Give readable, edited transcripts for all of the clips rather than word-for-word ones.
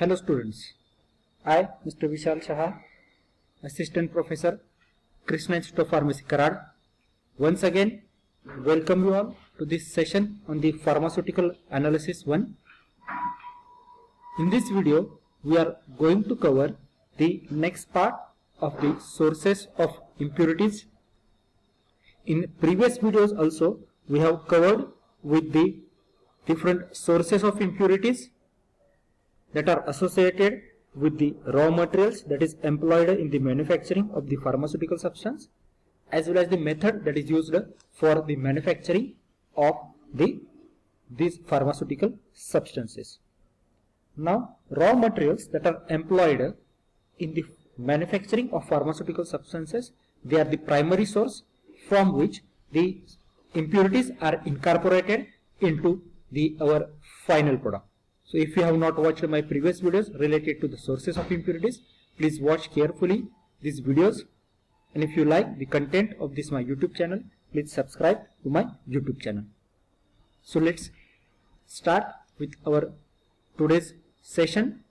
Hello students, I Mr. Vishal Shah, Assistant Professor, Krishna Institute of Pharmacy, Karad. Once again, welcome you all to this session on the Pharmaceutical Analysis 1. In this video, we are going to cover the next part of the sources of impurities. In previous videos also, we have covered with the different sources of impurities that are associated with the raw materials that is employed in the manufacturing of the pharmaceutical substance, as well as the method that is used for the manufacturing of these pharmaceutical substances. Now, raw materials that are employed in the manufacturing of pharmaceutical substances, they are the primary source from which the impurities are incorporated into our final product. So if you have not watched my previous videos related to the sources of impurities, please watch carefully these videos. And if you like the content of this my YouTube channel, please subscribe to my YouTube channel. So let's start with our today's session.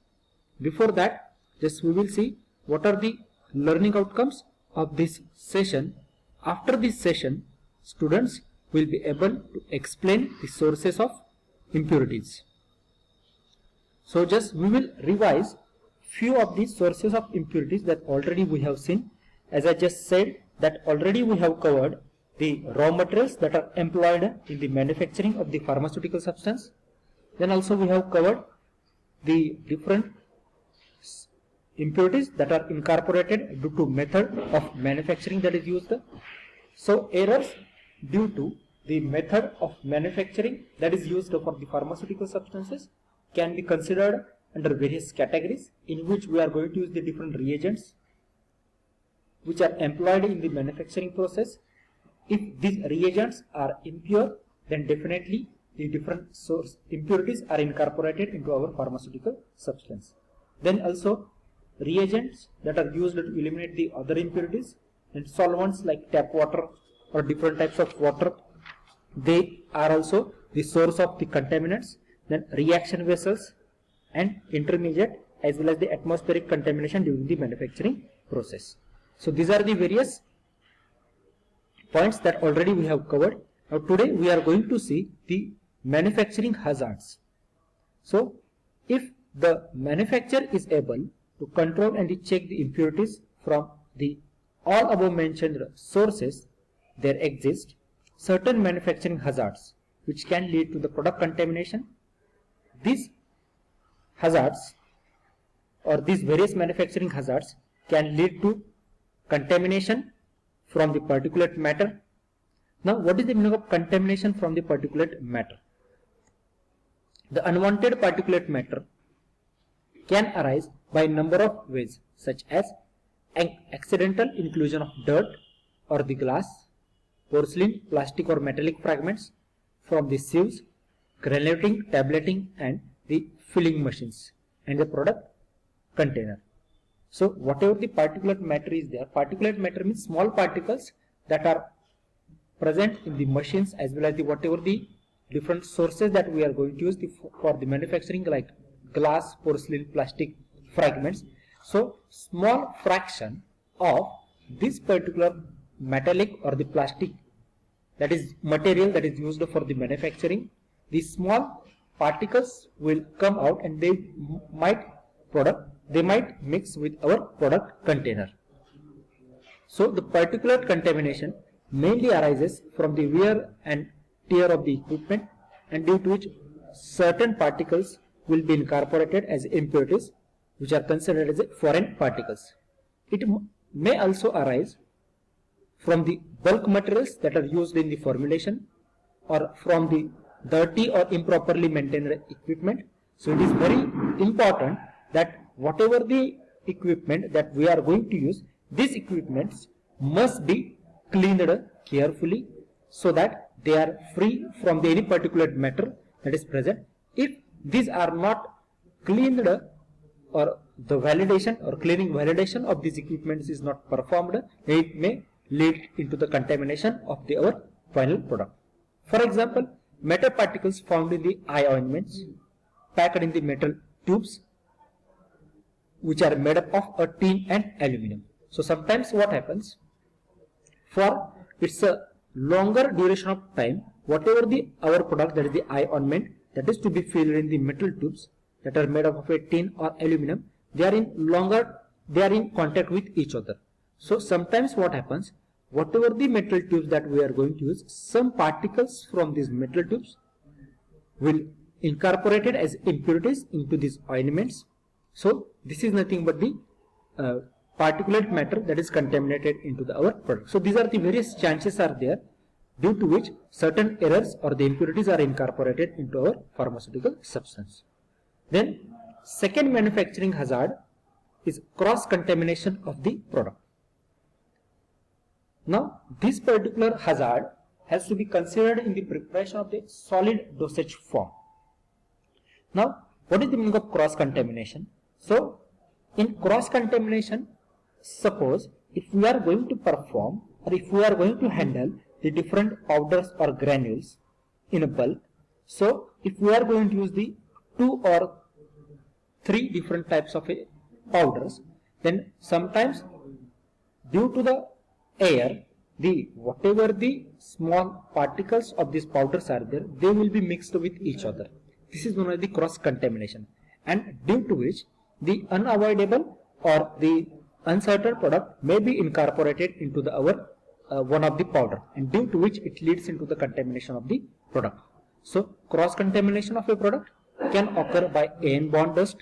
Before that, just we will see what are the learning outcomes of this session. After this session, students will be able to explain the sources of impurities. So just we will revise few of these sources of impurities that already we have seen. As I just said that already we have covered the raw materials that are employed in the manufacturing of the pharmaceutical substance. Then also we have covered the different impurities that are incorporated due to method of manufacturing that is used. So errors due to the method of manufacturing that is used for the pharmaceutical substances can be considered under various categories, in which we are going to use the different reagents which are employed in the manufacturing process. If these reagents are impure, then definitely the different source impurities are incorporated into our pharmaceutical substance. Then also reagents that are used to eliminate the other impurities, and solvents like tap water or different types of water, they are also the source of the contaminants. Then reaction vessels and intermediate, as well as the atmospheric contamination during the manufacturing process. So these are the various points that already we have covered. Now today we are going to see the manufacturing hazards. So if the manufacturer is able to control and check the impurities from the all above mentioned sources, there exist certain manufacturing hazards which can lead to the product contamination. These hazards or these various manufacturing hazards can lead to contamination from the particulate matter. Now, what is the meaning of contamination from the particulate matter? The unwanted particulate matter can arise by a number of ways, such as an accidental inclusion of dirt or the glass, porcelain, plastic or metallic fragments from the sieves, granulating, tableting and the filling machines and the product container. So whatever the particulate matter is there, particulate matter means small particles that are present in the machines, as well as the whatever the different sources that we are going to use for the manufacturing, like glass, porcelain, plastic fragments. So small fraction of this particular metallic or the plastic, that is material that is used for the manufacturing, these small particles will come out and they might mix with our product container. So the particulate contamination mainly arises from the wear and tear of the equipment, and due to which certain particles will be incorporated as impurities, which are considered as foreign particles. It may also arise from the bulk materials that are used in the formulation, or from the dirty or improperly maintained equipment. So it is very important that whatever the equipment that we are going to use, these equipments must be cleaned carefully so that they are free from any particulate matter that is present. If these are not cleaned, or the validation or cleaning validation of these equipments is not performed, it may lead into the contamination of our final product. For example, metal particles found in the eye ointments, packed in the metal tubes, which are made up of a tin and aluminum. So sometimes what happens, for it's a longer duration of time, whatever the our product, that is the eye ointment, that is to be filled in the metal tubes that are made up of a tin or aluminum, they are in contact with each other. So sometimes what happens, whatever the metal tubes that we are going to use, some particles from these metal tubes will incorporated as impurities into these ointments. So this is nothing but the particulate matter that is contaminated into our product. So these are the various chances are there due to which certain errors or the impurities are incorporated into our pharmaceutical substance. Then second manufacturing hazard is cross contamination of the product. Now this particular hazard has to be considered in the preparation of the solid dosage form. Now what is the meaning of cross contamination? So in cross contamination, suppose if we are going to perform or if we are going to handle the different powders or granules in a bulk, so if we are going to use the 2 or 3 different types of powders, then sometimes due to the air, whatever the small particles of these powders are there, they will be mixed with each other. This is known as the cross contamination, and due to which the unavoidable or the uncertain product may be incorporated into our one of the powder, and due to which it leads into the contamination of the product. So cross contamination of a product can occur by AN bond dust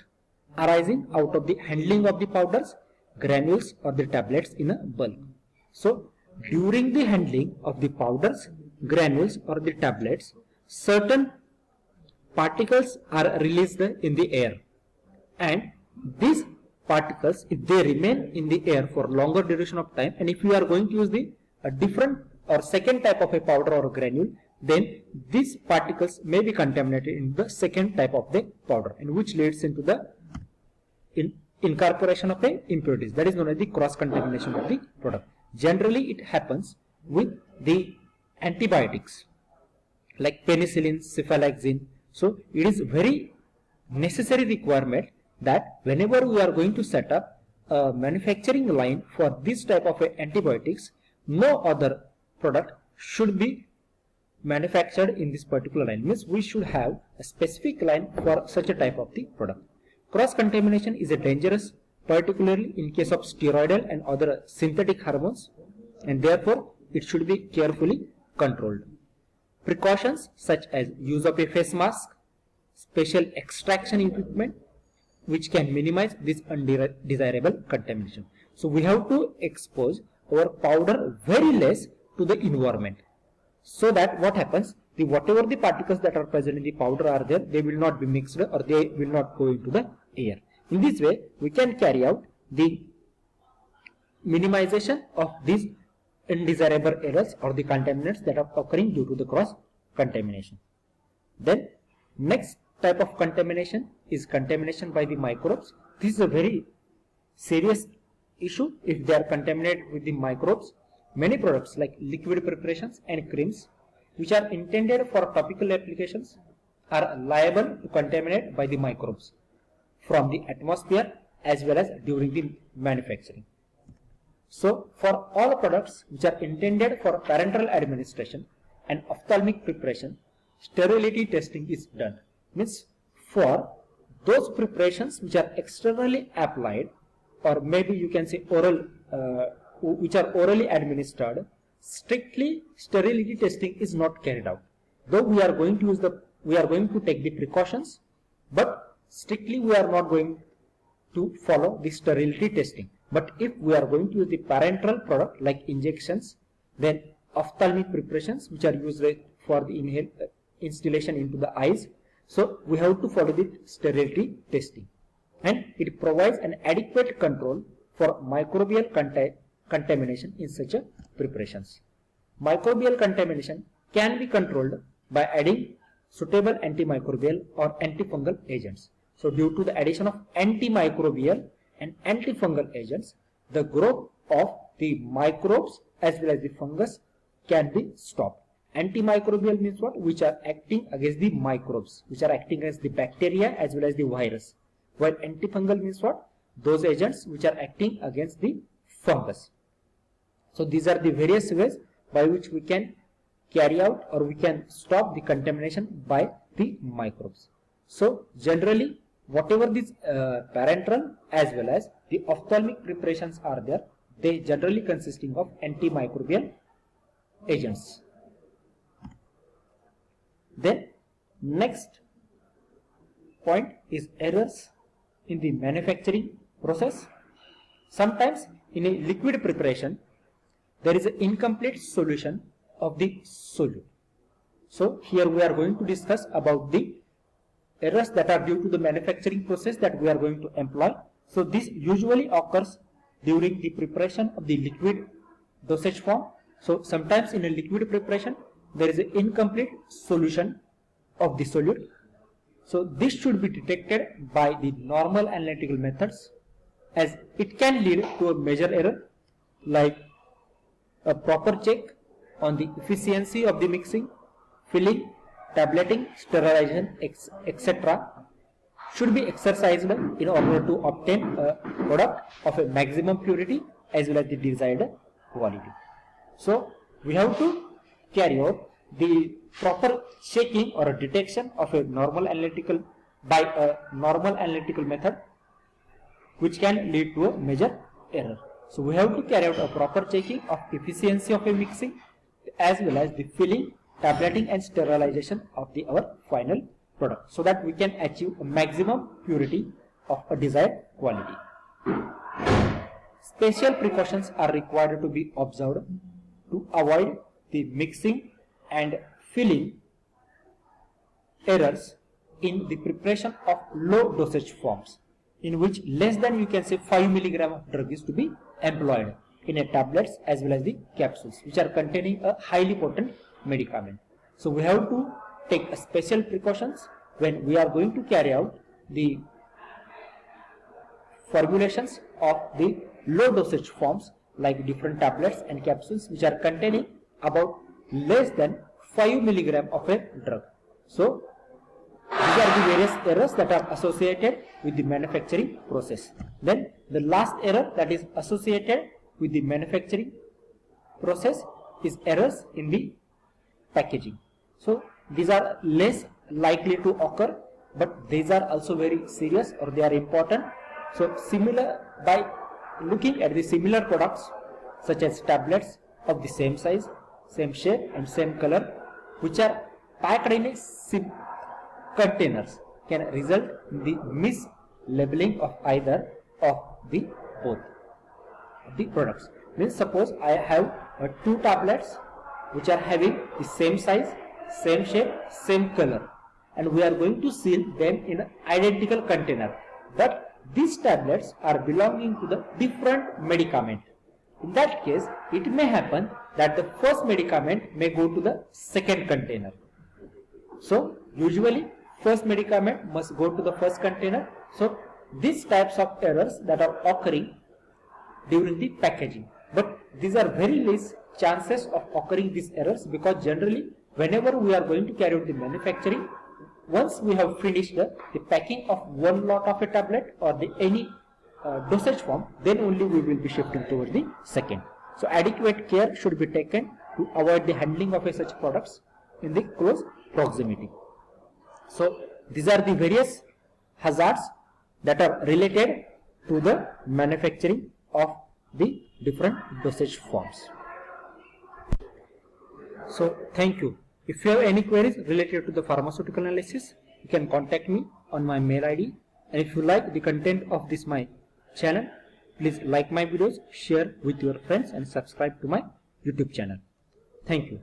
arising out of the handling of the powders, granules or the tablets in a bulk. So during the handling of the powders, granules or the tablets, certain particles are released in the air, and these particles, if they remain in the air for longer duration of time, and if we are going to use a different or second type of a powder or a granule, then these particles may be contaminated in the second type of the powder, and which leads into the incorporation of the impurities. That is known as the cross contamination of the product. Generally it happens with the antibiotics like penicillin, cephalexin. So it is very necessary requirement that whenever we are going to set up a manufacturing line for this type of antibiotics, no other product should be manufactured in this particular line. Means we should have a specific line for such a type of the product. Cross contamination is a dangerous, particularly in case of steroidal and other synthetic hormones, and therefore it should be carefully controlled. Precautions such as use of a face mask, special extraction equipment, which can minimize this undesirable contamination. So we have to expose our powder very less to the environment, so that what happens, whatever the particles that are present in the powder are there, they will not be mixed or they will not go into the air. In this way we can carry out the minimization of these undesirable errors or the contaminants that are occurring due to the cross contamination. Then next type of contamination is contamination by the microbes. This is a very serious issue if they are contaminated with the microbes. Many products like liquid preparations and creams which are intended for topical applications are liable to contaminate by the microbes from the atmosphere as well as during the manufacturing. So for all products which are intended for parenteral administration and ophthalmic preparation, sterility testing is done. Means for those preparations which are externally applied, or maybe you can say oral, which are orally administered, strictly sterility testing is not carried out. Though we are going to take the precautions, but strictly we are not going to follow the sterility testing. But if we are going to use the parenteral product like injections, then ophthalmic preparations which are used for the instillation into the eyes, so we have to follow the sterility testing, and it provides an adequate control for microbial contamination in such a preparations. Microbial contamination can be controlled by adding suitable antimicrobial or antifungal agents. So due to the addition of antimicrobial and antifungal agents, the growth of the microbes as well as the fungus can be stopped. Antimicrobial means what? Which are acting against the microbes, which are acting against the bacteria as well as the virus. While antifungal means what? those agents which are acting against the fungus. So these are the various ways by which we can carry out or we can stop the contamination by the microbes. So generally whatever these parenteral as well as the ophthalmic preparations are there, they generally consisting of antimicrobial agents. Then next point is errors in the manufacturing process. Sometimes in a liquid preparation there is an incomplete solution of the solute. So here we are going to discuss about the errors that are due to the manufacturing process that we are going to employ. So this usually occurs during the preparation of the liquid dosage form. So sometimes in a liquid preparation there is an incomplete solution of the solute. So this should be detected by the normal analytical methods, as it can lead to a major error like a proper check on the efficiency of the mixing, filling, tableting, sterilization, etc. should be exercised in order to obtain a product of a maximum purity as well as the desired quality. So we have to carry out the proper checking or a detection of a normal analytical by a normal analytical method, which can lead to a major error. So we have to carry out a proper checking of efficiency of a mixing as well as the filling, tableting and sterilization of our final product, so that we can achieve a maximum purity of a desired quality. Special precautions are required to be observed to avoid the mixing and filling errors in the preparation of low dosage forms, in which less than, you can say, 5 milligram of drug is to be employed in a tablets as well as the capsules, which are containing a highly potent medicament. So we have to take a special precautions when we are going to carry out the formulations of the low dosage forms like different tablets and capsules which are containing about less than 5 milligram of a drug. So these are the various errors that are associated with the manufacturing process. Then the last error that is associated with the manufacturing process is errors in the packaging. So these are less likely to occur, but these are also very serious or they are important. So similar, by looking at the similar products such as tablets of the same size, same shape and same color, which are packed in a containers, can result in the mislabeling of either of the both of the products. Means suppose I have two tablets which are having the same size, same shape, same color, and we are going to seal them in an identical container, but these tablets are belonging to the different medicament. In that case, it may happen that the first medicament may go to the second container. So usually first medicament must go to the first container. So these types of errors that are occurring during the packaging, but these are very less chances of occurring these errors, because generally whenever we are going to carry out the manufacturing, once we have finished the packing of one lot of a tablet or the any dosage form, then only we will be shifting towards the second. So adequate care should be taken to avoid the handling of such products in the close proximity. So these are the various hazards that are related to the manufacturing of the different dosage forms. So thank you. If you have any queries related to the pharmaceutical analysis, you can contact me on my mail ID. And if you like the content of this my channel, please like my videos, share with your friends and subscribe to my YouTube channel. Thank you.